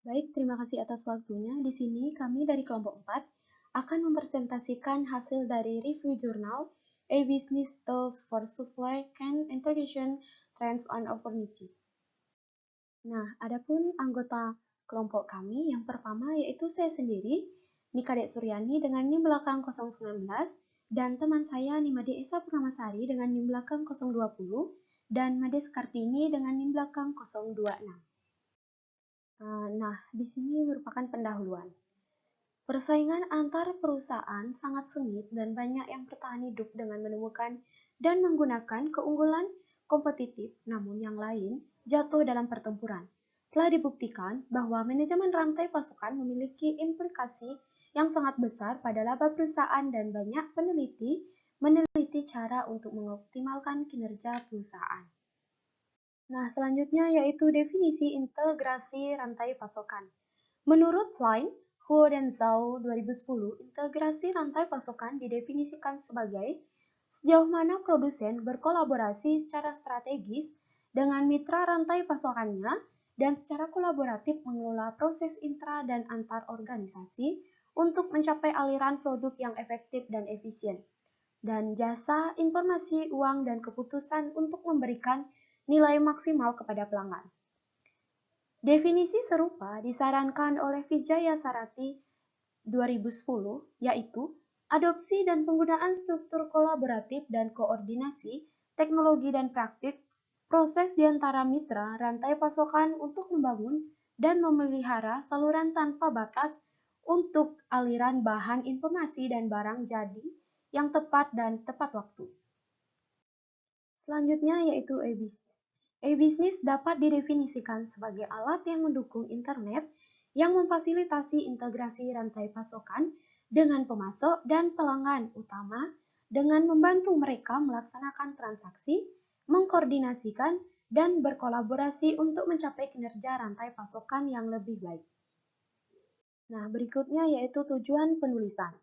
Baik, terima kasih atas waktunya. Di sini kami dari kelompok 4 akan mempresentasikan hasil dari review jurnal A Business Tools for Supply Chain Integration Trends on Opportunity. Nah, adapun anggota kelompok kami yang pertama yaitu saya sendiri, Nikadek Suryani dengan NIM belakang 019 dan teman saya Nimade Esa Purnamasari dengan NIM belakang 020 dan Mades Kartini dengan NIM belakang 026. Nah, di sini merupakan pendahuluan. Persaingan antar perusahaan sangat sengit dan banyak yang bertahan hidup dengan menemukan dan menggunakan keunggulan kompetitif, namun yang lain jatuh dalam pertempuran. Telah dibuktikan bahwa manajemen rantai pasokan memiliki implikasi yang sangat besar pada laba perusahaan dan banyak peneliti meneliti cara untuk mengoptimalkan kinerja perusahaan. Nah, selanjutnya yaitu definisi integrasi rantai pasokan. Menurut Klein, Huo dan Zhao 2010, integrasi rantai pasokan didefinisikan sebagai sejauh mana produsen berkolaborasi secara strategis dengan mitra rantai pasokannya dan secara kolaboratif mengelola proses intra dan antar organisasi untuk mencapai aliran produk yang efektif dan efisien, dan jasa, informasi, uang, dan keputusan untuk memberikan nilai maksimal kepada pelanggan. Definisi serupa disarankan oleh Vijaya Sarati 2010, yaitu adopsi dan penggunaan struktur kolaboratif dan koordinasi, teknologi dan praktik, proses di antara mitra rantai pasokan untuk membangun dan memelihara saluran tanpa batas untuk aliran bahan informasi dan barang jadi yang tepat dan tepat waktu. Selanjutnya yaitu e-business. E-business dapat didefinisikan sebagai alat yang mendukung internet yang memfasilitasi integrasi rantai pasokan dengan pemasok dan pelanggan utama dengan membantu mereka melaksanakan transaksi, mengkoordinasikan, dan berkolaborasi untuk mencapai kinerja rantai pasokan yang lebih baik. Nah, berikutnya yaitu tujuan penulisan.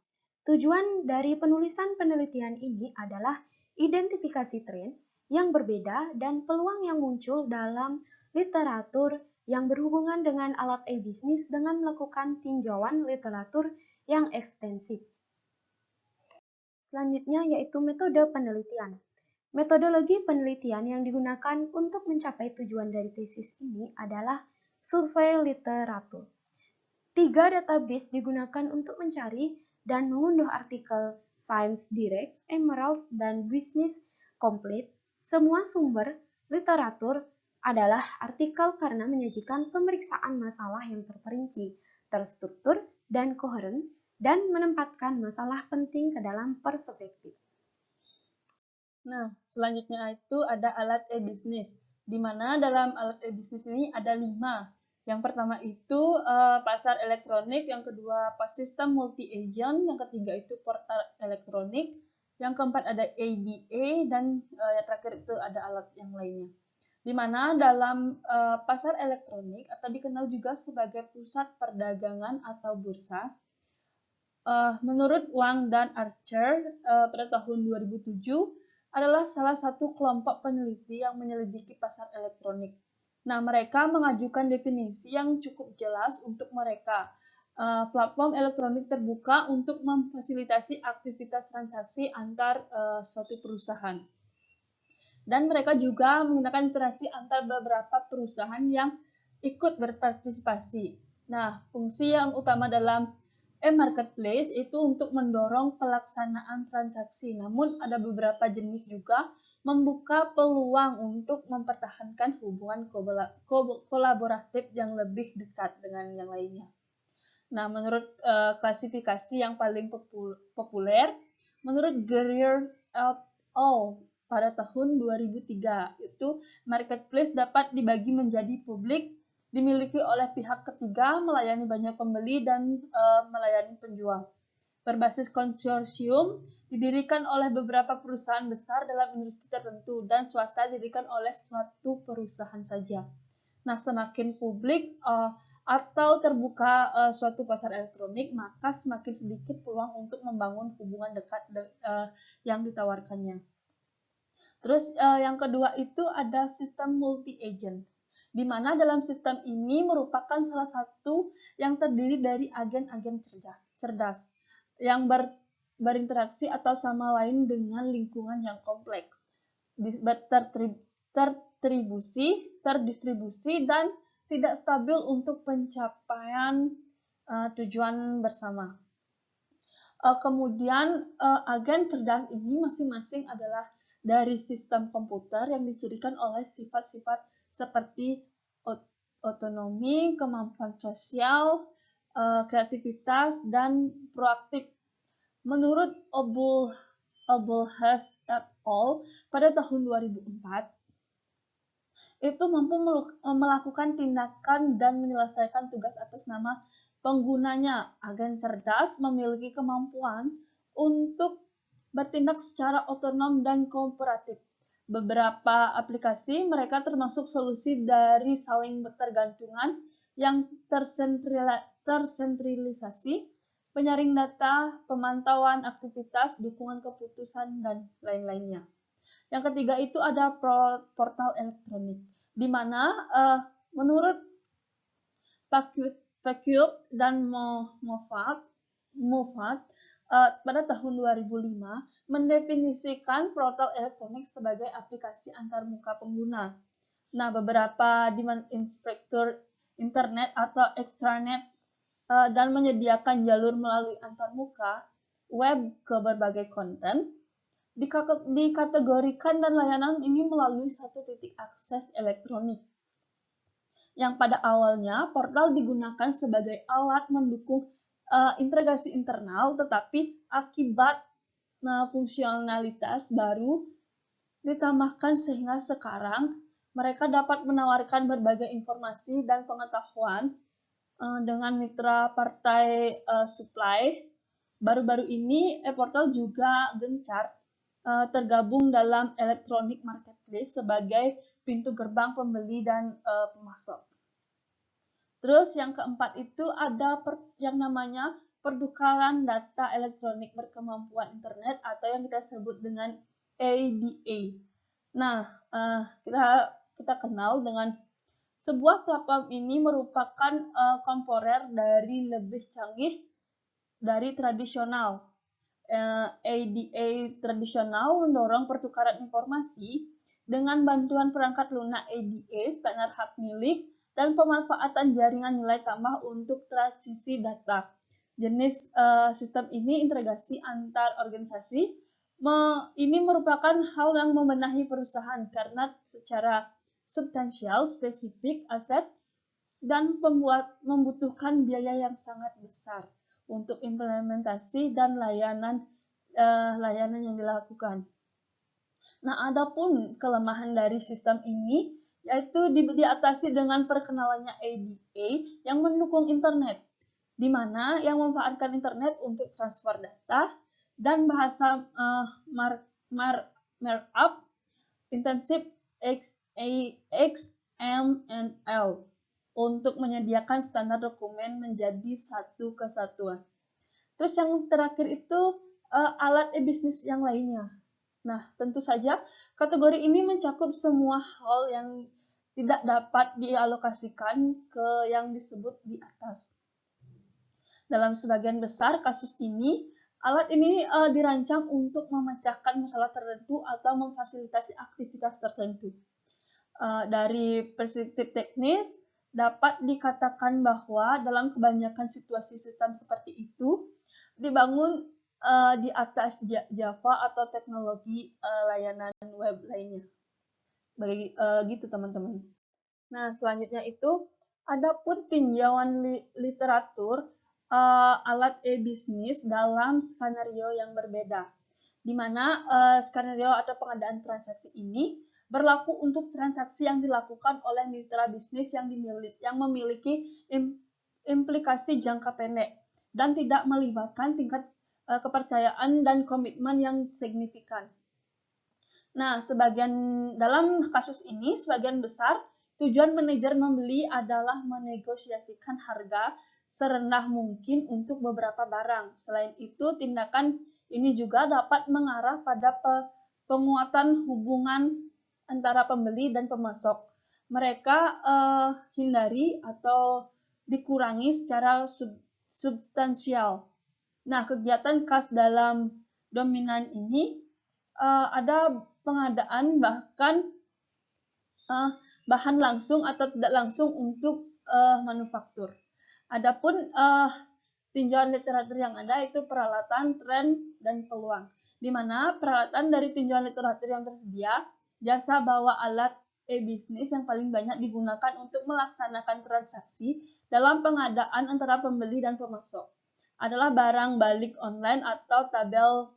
Tujuan dari penulisan penelitian ini adalah identifikasi tren yang berbeda dan peluang yang muncul dalam literatur yang berhubungan dengan alat e-bisnis dengan melakukan tinjauan literatur yang ekstensif. Selanjutnya yaitu metode penelitian. Metodologi penelitian yang digunakan untuk mencapai tujuan dari tesis ini adalah survei literatur. 3 database digunakan untuk mencari dan mengunduh artikel Science Direct, Emerald, dan Business Complete. Semua sumber literatur adalah artikel karena menyajikan pemeriksaan masalah yang terperinci, terstruktur, dan koheren, dan menempatkan masalah penting ke dalam perspektif. Nah, selanjutnya itu ada alat e-business, di mana dalam alat e-business ini ada 5. Yang pertama itu pasar elektronik, yang kedua sistem multi-agent, yang ketiga itu portal elektronik, yang keempat ada ADA, dan yang terakhir itu ada alat yang lainnya. Di mana dalam pasar elektronik atau dikenal juga sebagai pusat perdagangan atau bursa, menurut Wang dan Archer pada tahun 2007 adalah salah satu kelompok peneliti yang menyelidiki pasar elektronik. Nah, mereka mengajukan definisi yang cukup jelas untuk mereka. Platform elektronik terbuka untuk memfasilitasi aktivitas transaksi antar suatu perusahaan. Dan mereka juga menggunakan interaksi antar beberapa perusahaan yang ikut berpartisipasi. Nah, fungsi yang utama dalam marketplace itu untuk mendorong pelaksanaan transaksi. Namun ada beberapa jenis juga membuka peluang untuk mempertahankan hubungan kolaboratif yang lebih dekat dengan yang lainnya. Nah, menurut klasifikasi yang paling populer, menurut Greer et al. Pada tahun 2003, itu marketplace dapat dibagi menjadi publik, dimiliki oleh pihak ketiga, melayani banyak pembeli, dan melayani penjual. Berbasis konsorsium, didirikan oleh beberapa perusahaan besar dalam industri tertentu, dan swasta didirikan oleh suatu perusahaan saja. Nah, semakin publik atau terbuka suatu pasar elektronik, maka semakin sedikit peluang untuk membangun hubungan dekat yang ditawarkannya. Terus yang kedua itu ada sistem multi-agent, di mana dalam sistem ini merupakan salah satu yang terdiri dari agen-agen cerdas yang berinteraksi atau sama lain dengan lingkungan yang kompleks, terdistribusi, dan tidak stabil untuk pencapaian tujuan bersama. Kemudian agen cerdas ini masing-masing adalah dari sistem komputer yang dicirikan oleh sifat-sifat seperti otonomi, kemampuan sosial, kreativitas, dan proaktif. Menurut Obelhurst et al. Pada tahun 2004, itu mampu melakukan tindakan dan menyelesaikan tugas atas nama penggunanya. Agen cerdas memiliki kemampuan untuk bertindak secara otonom dan kooperatif. Beberapa aplikasi mereka termasuk solusi dari saling bertergantungan yang tersentralisasi, penyaring data, pemantauan aktivitas, dukungan keputusan, dan lain-lainnya. Yang ketiga itu ada portal elektronik, di mana menurut Pacult dan Moffat pada tahun 2005 mendefinisikan portal elektronik sebagai aplikasi antarmuka pengguna. Nah, beberapa demand inspector internet atau extranet dan menyediakan jalur melalui antarmuka web ke berbagai konten dikategorikan dan layanan ini melalui satu titik akses elektronik, yang pada awalnya portal digunakan sebagai alat mendukung integrasi internal, tetapi akibat fungsionalitas baru ditambahkan sehingga sekarang mereka dapat menawarkan berbagai informasi dan pengetahuan dengan mitra partai supply. Baru-baru ini e-portal juga gencar tergabung dalam electronic marketplace sebagai pintu gerbang pembeli dan pemasok. Terus yang keempat itu ada yang namanya pertukaran data elektronik berkemampuan internet atau yang kita sebut dengan ADA. Nah, kita kenal dengan sebuah platform ini merupakan komponer dari lebih canggih dari tradisional. ADA tradisional mendorong pertukaran informasi dengan bantuan perangkat lunak ADA, standar hak milik, dan pemanfaatan jaringan nilai tambah untuk transisi data. Jenis sistem ini integrasi antar organisasi. Ini merupakan hal yang membenahi perusahaan karena secara substansial, spesifik, aset, dan membutuhkan biaya yang sangat besar untuk implementasi dan layanan yang dilakukan. Nah, adapun kelemahan dari sistem ini yaitu diatasi dengan perkenalannya ADA yang mendukung internet, di mana yang memanfaatkan internet untuk transfer data dan bahasa markup intensif XML untuk menyediakan standar dokumen menjadi satu kesatuan. Terus yang terakhir itu alat e-bisnis yang lainnya. Nah, tentu saja kategori ini mencakup semua hal yang tidak dapat dialokasikan ke yang disebut di atas. Dalam sebagian besar kasus ini, alat ini dirancang untuk memecahkan masalah tertentu atau memfasilitasi aktivitas tertentu. Dari perspektif teknis, dapat dikatakan bahwa dalam kebanyakan situasi sistem seperti itu dibangun di atas Java atau teknologi layanan web lainnya. Gitu teman-teman. Nah, selanjutnya itu ada pun tinjauan literatur alat e-bisnis dalam skenario yang berbeda, di mana skenario atau pengadaan transaksi ini berlaku untuk transaksi yang dilakukan oleh mitra bisnis yang memiliki implikasi jangka pendek dan tidak melibatkan tingkat kepercayaan dan komitmen yang signifikan. Nah, dalam kasus ini, sebagian besar tujuan manajer membeli adalah menegosiasikan harga serendah mungkin untuk beberapa barang. Selain itu, tindakan ini juga dapat mengarah pada penguatan hubungan antara pembeli dan pemasok. mereka hindari atau dikurangi secara substansial. Nah, kegiatan khas dalam dominan ini ada pengadaan bahkan bahan langsung atau tidak langsung untuk manufaktur. Adapun tinjauan literatur yang ada itu peralatan, tren, dan peluang. Di mana peralatan dari tinjauan literatur yang tersedia, jasa bawa alat e-bisnis yang paling banyak digunakan untuk melaksanakan transaksi dalam pengadaan antara pembeli dan pemasok adalah barang balik online atau tabel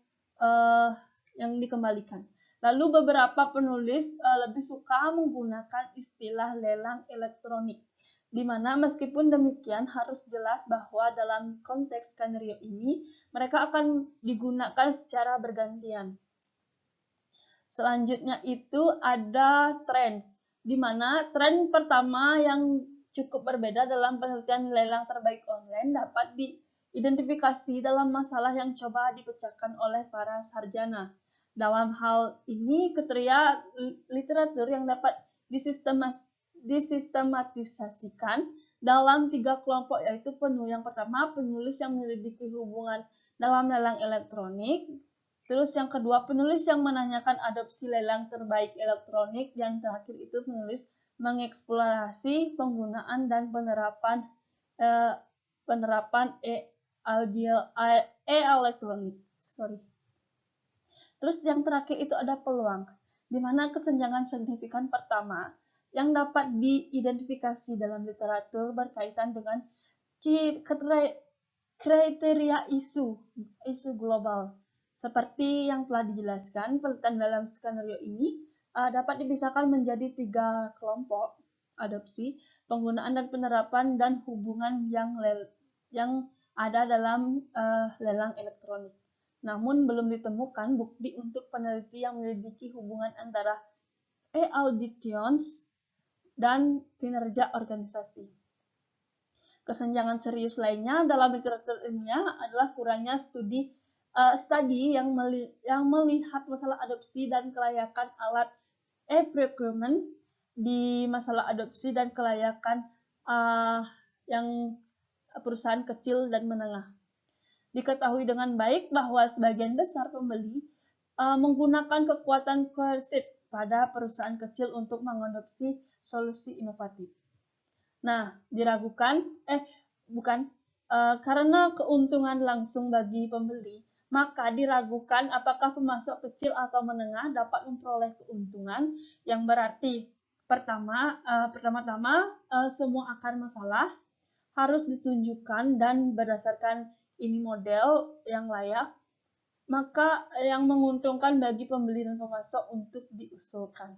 yang dikembalikan. Lalu beberapa penulis lebih suka menggunakan istilah lelang elektronik, di mana meskipun demikian harus jelas bahwa dalam konteks skenario ini mereka akan digunakan secara bergantian. Selanjutnya itu ada trends, di mana tren pertama yang cukup berbeda dalam penelitian lelang terbaik online dapat diidentifikasi dalam masalah yang coba dipecahkan oleh para sarjana. Dalam hal ini, kriteria literatur yang dapat disistematisasikan dalam 3 kelompok, yaitu yang pertama, penulis yang menyelidiki hubungan dalam lelang elektronik. Terus yang kedua, penulis yang menanyakan adopsi lelang terbaik elektronik. Yang terakhir itu penulis mengeksplorasi penggunaan dan penerapan e-elektronik. Terus yang terakhir itu ada peluang, di mana kesenjangan signifikan pertama yang dapat diidentifikasi dalam literatur berkaitan dengan kriteria isu global. Seperti yang telah dijelaskan, penelitian dalam skenario ini dapat dipisahkan menjadi 3 kelompok: adopsi, penggunaan dan penerapan, dan hubungan yang ada dalam lelang elektronik. Namun belum ditemukan bukti untuk peneliti yang menyelidiki hubungan antara e-auditions dan kinerja organisasi. Kesenjangan serius lainnya dalam literatur ilmiah adalah kurangnya studi yang melihat masalah adopsi dan kelayakan alat e-procurement di masalah adopsi dan kelayakan yang perusahaan kecil dan menengah. Diketahui dengan baik bahwa sebagian besar pembeli menggunakan kekuatan koersif pada perusahaan kecil untuk mengadopsi solusi inovatif. Nah, karena keuntungan langsung bagi pembeli, maka diragukan apakah pemasok kecil atau menengah dapat memperoleh keuntungan, yang berarti pertama-tama semua akar masalah harus ditunjukkan dan berdasarkan ini model yang layak, maka yang menguntungkan bagi pembeli dan pemasok untuk diusulkan.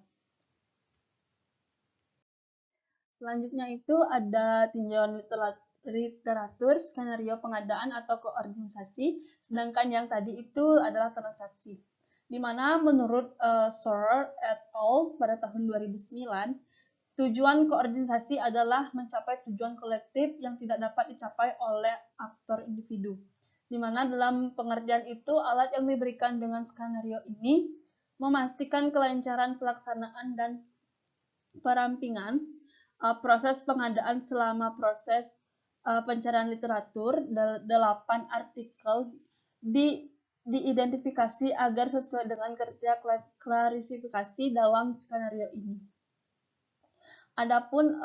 Selanjutnya itu ada tinjauan literatur, skenario pengadaan atau koorganisasi, sedangkan yang tadi itu adalah transaksi. Di mana menurut Sorer et al. Pada tahun 2009, tujuan koorganisasi adalah mencapai tujuan kolektif yang tidak dapat dicapai oleh aktor individu. Di mana dalam pengertian itu, alat yang diberikan dengan skenario ini memastikan kelancaran pelaksanaan dan perampingan proses pengadaan selama proses pencarian literatur. 8 artikel diidentifikasi agar sesuai dengan kriteria klasifikasi dalam skenario ini. Adapun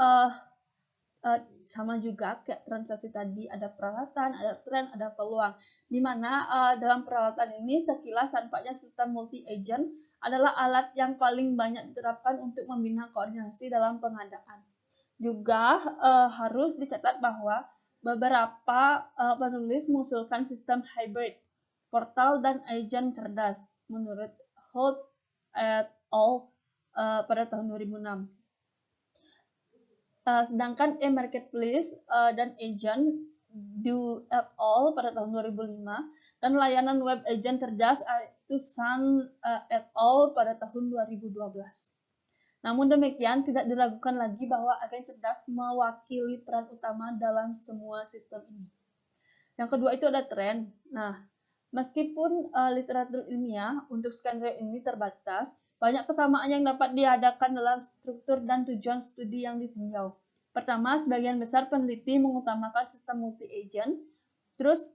sama juga kayak transaksi tadi, ada peralatan, ada tren, ada peluang. Di mana dalam peralatan ini sekilas tampaknya sistem multi-agent adalah alat yang paling banyak diterapkan untuk membina koordinasi dalam pengadaan. Juga harus dicatat bahwa beberapa penulis mengusulkan sistem hybrid, portal dan agent cerdas menurut Holt et al. Pada tahun 2006. Sedangkan e-marketplace dan agent Du et al. Pada tahun 2005 dan layanan web agent cerdas itu Sun et al. Pada tahun 2012. Namun demikian, tidak diragukan lagi bahwa agen cerdas mewakili peran utama dalam semua sistem ini. Yang kedua itu ada tren. Nah, meskipun literatur ilmiah untuk skenario ini terbatas, Banyak kesamaan yang dapat diadakan dalam struktur dan tujuan studi yang ditinjau. Pertama, sebagian besar peneliti mengutamakan sistem multi-agent. Terus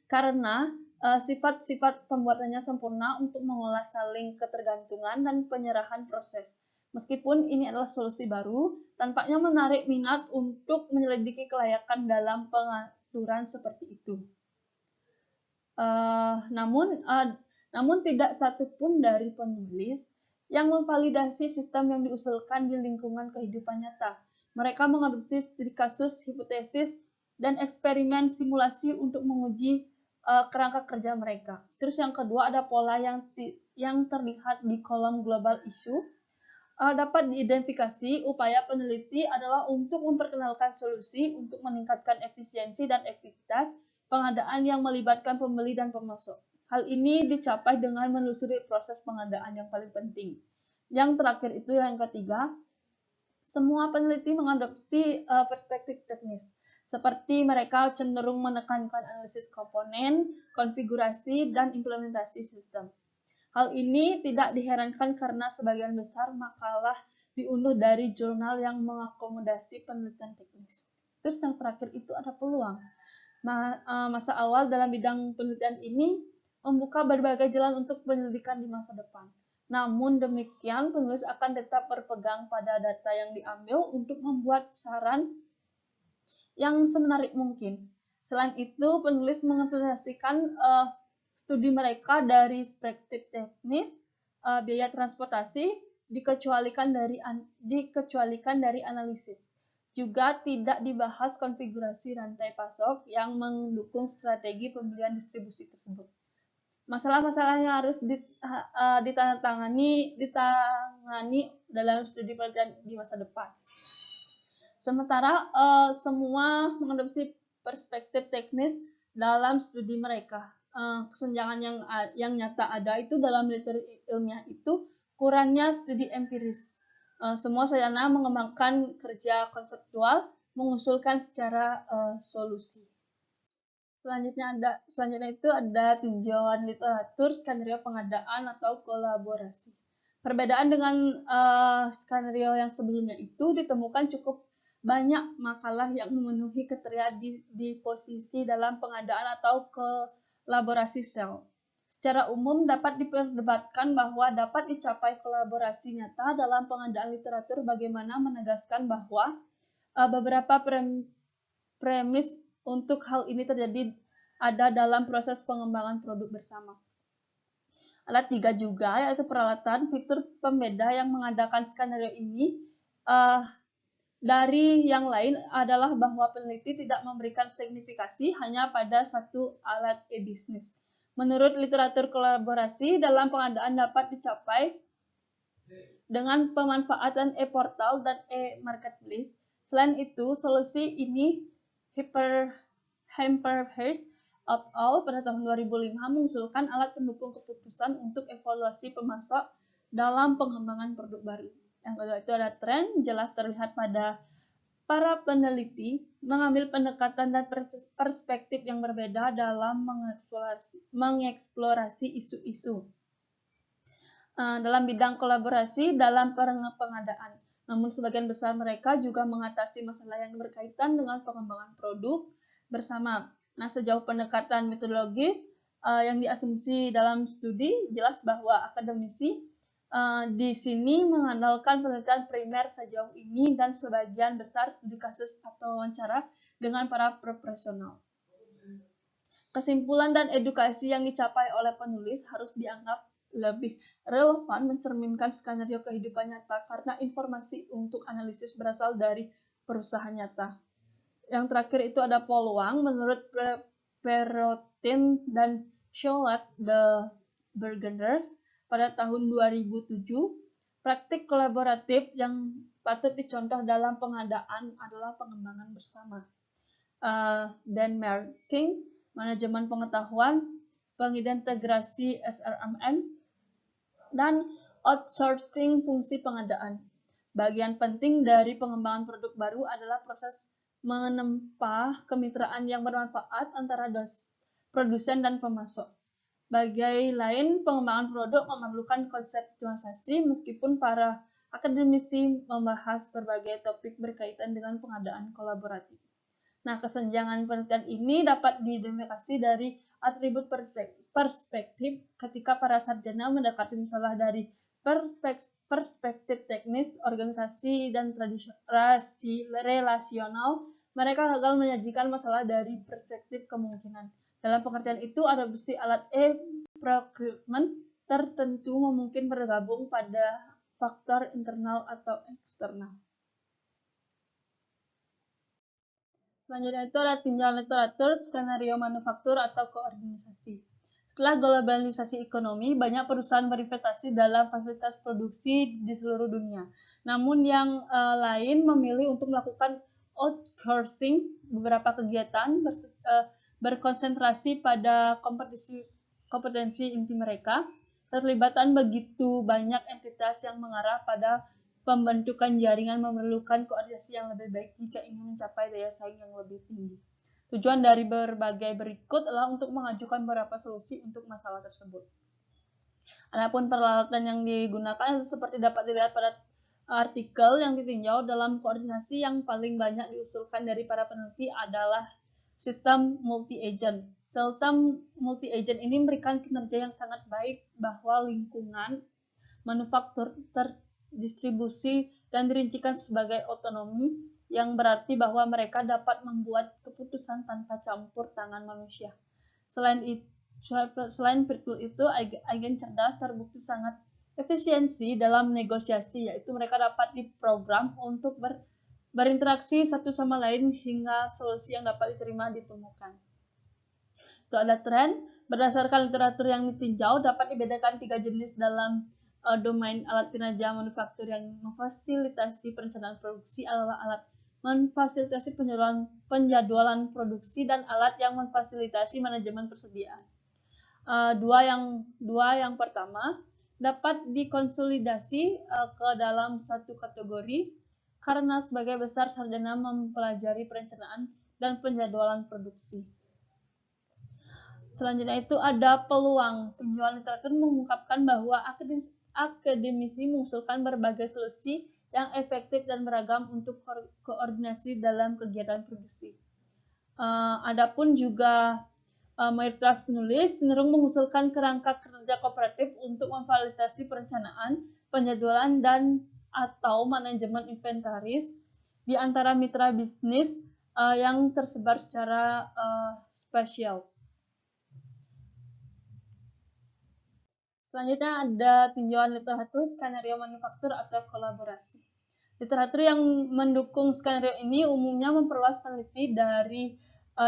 karena sifat-sifat pembuatannya sempurna untuk mengolah saling ketergantungan dan penyerahan proses. Meskipun ini adalah solusi baru, tampaknya menarik minat untuk menyelidiki kelayakan dalam pengaturan seperti itu. Namun tidak satupun dari penulis yang memvalidasi sistem yang diusulkan di lingkungan kehidupan nyata. Mereka mengadopsi studi kasus, hipotesis, dan eksperimen simulasi untuk menguji kerangka kerja mereka. Terus yang kedua ada pola yang terlihat di kolom global issue. Dapat diidentifikasi upaya peneliti adalah untuk memperkenalkan solusi untuk meningkatkan efisiensi dan efektivitas pengadaan yang melibatkan pembeli dan pemasok. Hal ini dicapai dengan menelusuri proses pengadaan yang paling penting. Yang terakhir itu yang ketiga, semua peneliti mengadopsi perspektif teknis, seperti mereka cenderung menekankan analisis komponen, konfigurasi, dan implementasi sistem. Hal ini tidak diherankan karena sebagian besar makalah diunduh dari jurnal yang mengakomodasi penelitian teknis. Terus yang terakhir itu ada peluang. Masa awal dalam bidang penelitian ini membuka berbagai jalan untuk penyelidikan di masa depan. Namun demikian, penulis akan tetap berpegang pada data yang diambil untuk membuat saran yang semenarik mungkin. Selain itu, penulis mengimplementasikan studi mereka dari perspektif teknis, biaya transportasi dikecualikan dari analisis. Juga tidak dibahas konfigurasi rantai pasok yang mendukung strategi pembelian distribusi tersebut. Masalah-masalah yang harus ditangani dalam studi penelitian di masa depan. Sementara semua mengadopsi perspektif teknis dalam studi mereka. Kesenjangan yang nyata ada itu dalam literatur ilmiah itu kurangnya studi empiris. Semua sarjana mengembangkan kerja konseptual, mengusulkan secara solusi. Selanjutnya itu ada tinjauan literatur, skenario pengadaan atau kolaborasi. Perbedaan dengan skenario yang sebelumnya itu ditemukan cukup banyak makalah yang memenuhi kriteria di posisi dalam pengadaan atau kolaborasi sel. Secara umum dapat diperdebatkan bahwa dapat dicapai kolaborasi nyata dalam pengadaan literatur bagaimana menegaskan bahwa beberapa premis untuk hal ini terjadi ada dalam proses pengembangan produk bersama. Ada 3 juga, yaitu peralatan, fitur pembeda yang mengadakan skenario ini dari yang lain adalah bahwa peneliti tidak memberikan signifikasi hanya pada satu alat e-bisnis. Menurut literatur kolaborasi dalam pengadaan dapat dicapai dengan pemanfaatan e-portal dan e-marketplace. Selain itu, solusi ini Hamperhurst et al. Pada tahun 2005 mengusulkan alat pendukung keputusan untuk evaluasi pemasok dalam pengembangan produk baru. Yang kedua itu ada tren, jelas terlihat pada para peneliti mengambil pendekatan dan perspektif yang berbeda dalam mengeksplorasi isu-isu dalam bidang kolaborasi dalam pengadaan. Namun sebagian besar mereka juga mengatasi masalah yang berkaitan dengan pengembangan produk bersama. Nah, sejauh pendekatan metodologis yang diasumsi dalam studi, jelas bahwa akademisi di sini mengandalkan penelitian primer sejauh ini dan sebagian besar studi kasus atau wawancara dengan para profesional. Kesimpulan dan edukasi yang dicapai oleh penulis harus dianggap lebih relevan mencerminkan skenario kehidupan nyata karena informasi untuk analisis berasal dari perusahaan nyata. Yang terakhir itu ada Paul Wang. Menurut Perotin dan Charlotte de Bergender pada tahun 2007, praktik kolaboratif yang patut dicontoh dalam pengadaan adalah pengembangan bersama. Dan marketing, manajemen pengetahuan, pengintegrasi SRMM, dan outsourcing fungsi pengadaan. Bagian penting dari pengembangan produk baru adalah proses menempa kemitraan yang bermanfaat antara produsen dan pemasok. Sebagai lain, pengembangan produk memerlukan konseptualisasi meskipun para akademisi membahas berbagai topik berkaitan dengan pengadaan kolaboratif. Nah, kesenjangan penelitian ini dapat diidentifikasi dari atribut perspektif ketika para sarjana mendekati masalah dari perspektif teknis, organisasi, dan relasional. Mereka gagal menyajikan masalah dari perspektif kemungkinan. Dalam pengertian itu, adopsi alat e-procurement tertentu memungkinkan bergabung pada faktor internal atau eksternal. Selanjutnya itu ada tinjauan literatur, skenario manufaktur atau koordinasi. Setelah globalisasi ekonomi, banyak perusahaan berinvestasi dalam fasilitas produksi di seluruh dunia. Namun yang lain memilih untuk melakukan outsourcing beberapa kegiatan berkonsentrasi pada kompetensi inti mereka. Keterlibatan begitu banyak entitas yang mengarah pada pembentukan jaringan memerlukan koordinasi yang lebih baik jika ingin mencapai daya saing yang lebih tinggi. Tujuan dari berbagai berikut adalah untuk mengajukan beberapa solusi untuk masalah tersebut. Adapun peralatan yang digunakan seperti dapat dilihat pada artikel yang ditinjau, dalam koordinasi yang paling banyak diusulkan dari para peneliti adalah sistem multi-agent. Sistem multi-agent ini memberikan kinerja yang sangat baik bahwa lingkungan manufaktur terdistribusi dan dirincikan sebagai otonomi, yang berarti bahwa mereka dapat membuat keputusan tanpa campur tangan manusia. Selain virtual itu, agen cerdas terbukti sangat efisiensi dalam negosiasi, yaitu mereka dapat diprogram untuk berinteraksi satu sama lain hingga solusi yang dapat diterima ditemukan. Itu ada tren. Berdasarkan literatur yang ditinjau, dapat dibedakan 3 jenis dalam domain alat kinerja manufaktur. Yang memfasilitasi perencanaan produksi adalah alat memfasilitasi penjadwalan produksi dan alat yang memfasilitasi manajemen persediaan. Dua yang pertama dapat dikonsolidasi ke dalam satu kategori karena sebagai besar sarjana mempelajari perencanaan dan penjadwalan produksi. Selanjutnya itu ada peluang. Tinjauan literatur mengungkapkan bahwa akademisi mengusulkan berbagai solusi yang efektif dan beragam untuk koordinasi dalam kegiatan produksi. Adapun juga mayoritas penulis cenderung mengusulkan kerangka kerja kooperatif untuk memfasilitasi perencanaan, penjadwalan, dan atau manajemen inventaris di antara mitra bisnis yang tersebar secara spasial. Selanjutnya ada tinjauan literatur, skenario manufaktur atau kolaborasi. Literatur yang mendukung skenario ini umumnya memperluas peneliti dari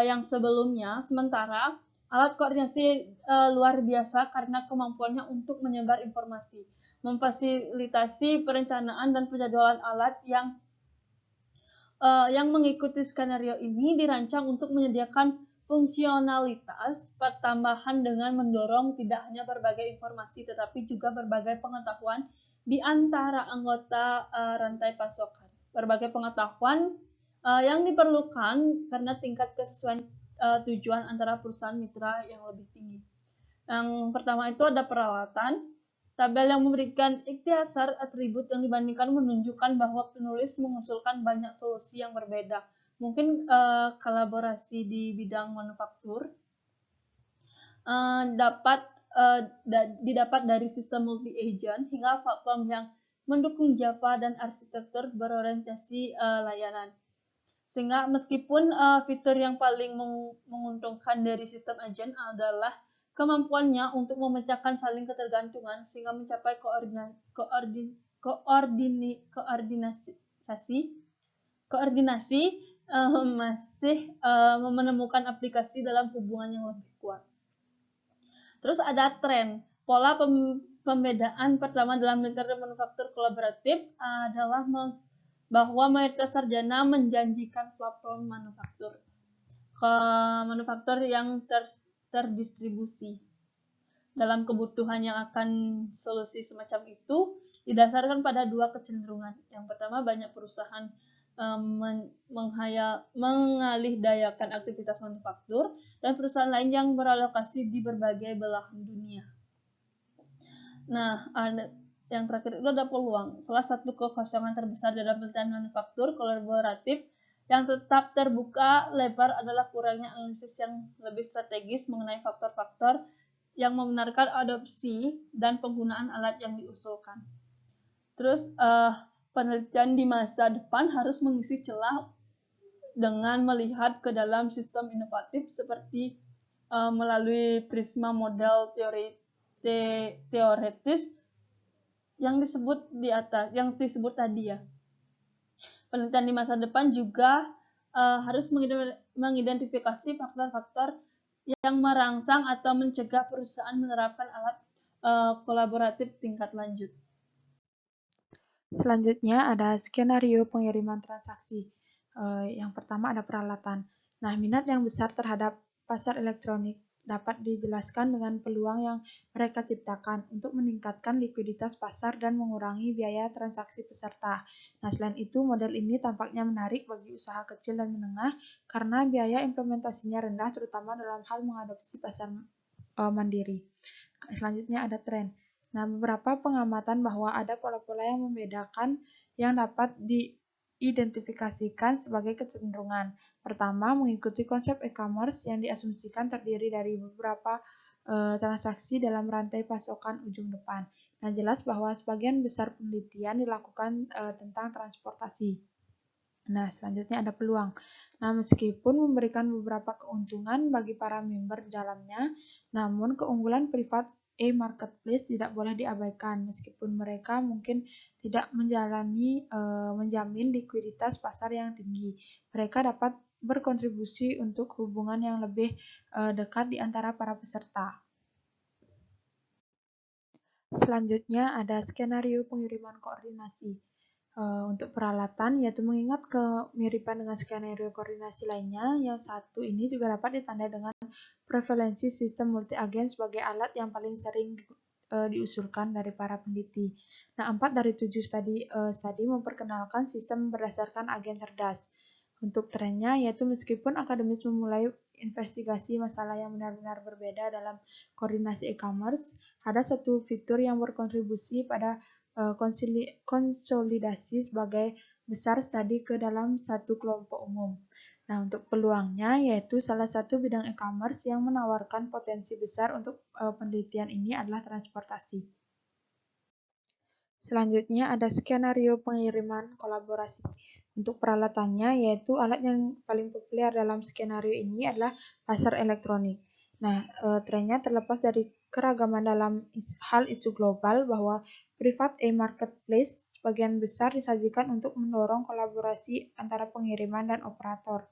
yang sebelumnya, sementara alat koordinasi luar biasa karena kemampuannya untuk menyebar informasi, memfasilitasi perencanaan dan penjadwalan alat yang mengikuti skenario ini dirancang untuk menyediakan fungsionalitas tambahan dengan mendorong tidak hanya berbagai informasi tetapi juga berbagai pengetahuan di antara anggota rantai pasokan. Berbagai pengetahuan yang diperlukan karena tingkat kesesuaian tujuan antara perusahaan mitra yang lebih tinggi. Yang pertama itu ada peralatan. Tabel yang memberikan ikhtiasar atribut yang dibandingkan menunjukkan bahwa penulis mengusulkan banyak solusi yang berbeda. Mungkin kolaborasi di bidang manufaktur didapat dari sistem multi-agent hingga platform yang mendukung Java dan arsitektur berorientasi layanan. Sehingga meskipun fitur yang paling menguntungkan dari sistem agent adalah kemampuannya untuk memecahkan saling ketergantungan sehingga mencapai koordinasi masih menemukan aplikasi dalam hubungan yang lebih kuat. Terus ada tren. Pola pembedaan pertama dalam literatur manufaktur kolaboratif adalah bahwa mayoritas sarjana menjanjikan platform manufaktur yang terdistribusi. Dalam kebutuhan yang akan solusi semacam itu didasarkan pada dua kecenderungan. Yang pertama, banyak perusahaan mengalihdayakan aktivitas manufaktur dan perusahaan lain yang beralokasi di berbagai belahan dunia. Nah, yang terakhir itu ada peluang. Salah satu kekosongan terbesar dalam penelitian manufaktur kolaboratif yang tetap terbuka lebar adalah kurangnya analisis yang lebih strategis mengenai faktor-faktor yang membenarkan adopsi dan penggunaan alat yang diusulkan. Terus, penelitian di masa depan harus mengisi celah dengan melihat ke dalam sistem inovatif seperti melalui prisma model teoretis yang disebut tadi ya. Penelitian di masa depan juga harus mengidentifikasi faktor-faktor yang merangsang atau mencegah perusahaan menerapkan alat kolaboratif tingkat lanjut. Selanjutnya ada skenario pengiriman transaksi. Yang pertama ada peralatan. Nah, minat yang besar terhadap pasar elektronik dapat dijelaskan dengan peluang yang mereka ciptakan untuk meningkatkan likuiditas pasar dan mengurangi biaya transaksi peserta. Nah, selain itu, model ini tampaknya menarik bagi usaha kecil dan menengah karena biaya implementasinya rendah, terutama dalam hal mengadopsi pasar mandiri. Selanjutnya ada tren. Nah, beberapa pengamatan bahwa ada pola-pola yang membedakan yang dapat diidentifikasikan sebagai kecenderungan. Pertama, mengikuti konsep e-commerce yang diasumsikan terdiri dari beberapa transaksi dalam rantai pasokan ujung depan. Nah, jelas bahwa sebagian besar penelitian dilakukan tentang transportasi. Nah, selanjutnya ada peluang. Nah, meskipun memberikan beberapa keuntungan bagi para member di dalamnya, namun keunggulan privat e-marketplace tidak boleh diabaikan meskipun mereka mungkin tidak menjamin likuiditas pasar yang tinggi. Mereka dapat berkontribusi untuk hubungan yang lebih dekat di antara para peserta. Selanjutnya ada skenario pengiriman koordinasi. Untuk peralatan, yaitu mengingat kemiripan dengan skenario koordinasi lainnya, yang satu ini juga dapat ditandai dengan prevalensi sistem multi-agen sebagai alat yang paling sering diusulkan dari para peneliti. Nah, 4 dari 7 studi memperkenalkan sistem berdasarkan agen cerdas. Untuk trennya, yaitu meskipun akademis memulai investigasi masalah yang benar-benar berbeda dalam koordinasi e-commerce, ada satu fitur yang berkontribusi pada konsolidasi sebagai besar studi ke dalam satu kelompok umum. Nah, untuk peluangnya yaitu salah satu bidang e-commerce yang menawarkan potensi besar untuk penelitian ini adalah transportasi. Selanjutnya ada skenario pengiriman kolaborasi. Untuk peralatannya yaitu alat yang paling populer dalam skenario ini adalah pasar elektronik. Nah, trennya terlepas dari keragaman dalam hal isu global bahwa private e-marketplace sebagian besar disajikan untuk mendorong kolaborasi antara pengiriman dan operator.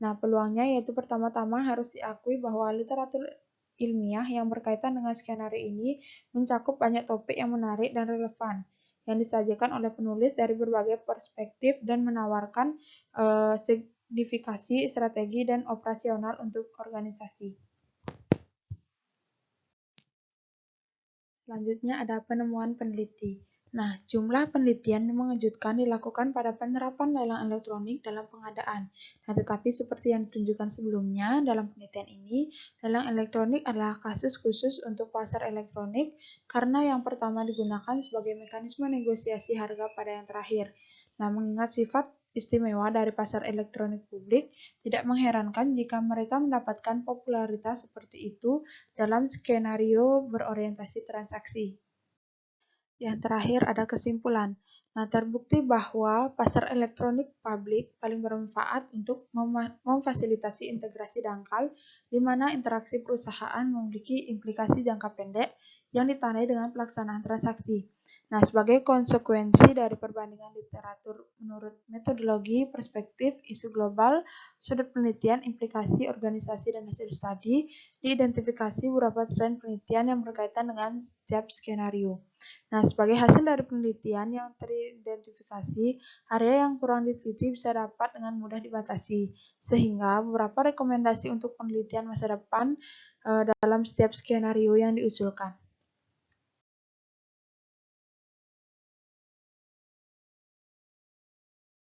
Nah, peluangnya yaitu pertama-tama harus diakui bahwa literatur ilmiah yang berkaitan dengan skenario ini mencakup banyak topik yang menarik dan relevan yang disajikan oleh penulis dari berbagai perspektif dan menawarkan signifikasi strategi dan operasional untuk organisasi. Selanjutnya ada penemuan peneliti. Nah, jumlah penelitian yang mengejutkan dilakukan pada penerapan lelang elektronik dalam pengadaan. Nah, tetapi seperti yang ditunjukkan sebelumnya, dalam penelitian ini, lelang elektronik adalah kasus khusus untuk pasar elektronik karena yang pertama digunakan sebagai mekanisme negosiasi harga pada yang terakhir. Nah, mengingat sifat istimewa dari pasar elektronik publik, tidak mengherankan jika mereka mendapatkan popularitas seperti itu dalam skenario berorientasi transaksi. Yang terakhir ada kesimpulan. Nah, terbukti bahwa pasar elektronik publik paling bermanfaat untuk memfasilitasi integrasi dangkal, di mana interaksi perusahaan memiliki implikasi jangka pendek yang ditandai dengan pelaksanaan transaksi. Nah, sebagai konsekuensi dari perbandingan literatur menurut metodologi, perspektif, isu global, sudut penelitian, implikasi, organisasi, dan hasil studi, diidentifikasi beberapa tren penelitian yang berkaitan dengan setiap skenario. Nah, sebagai hasil dari penelitian yang teridentifikasi, area yang kurang diteliti bisa dapat dengan mudah dibatasi, sehingga beberapa rekomendasi untuk penelitian masa depan dalam setiap skenario yang diusulkan.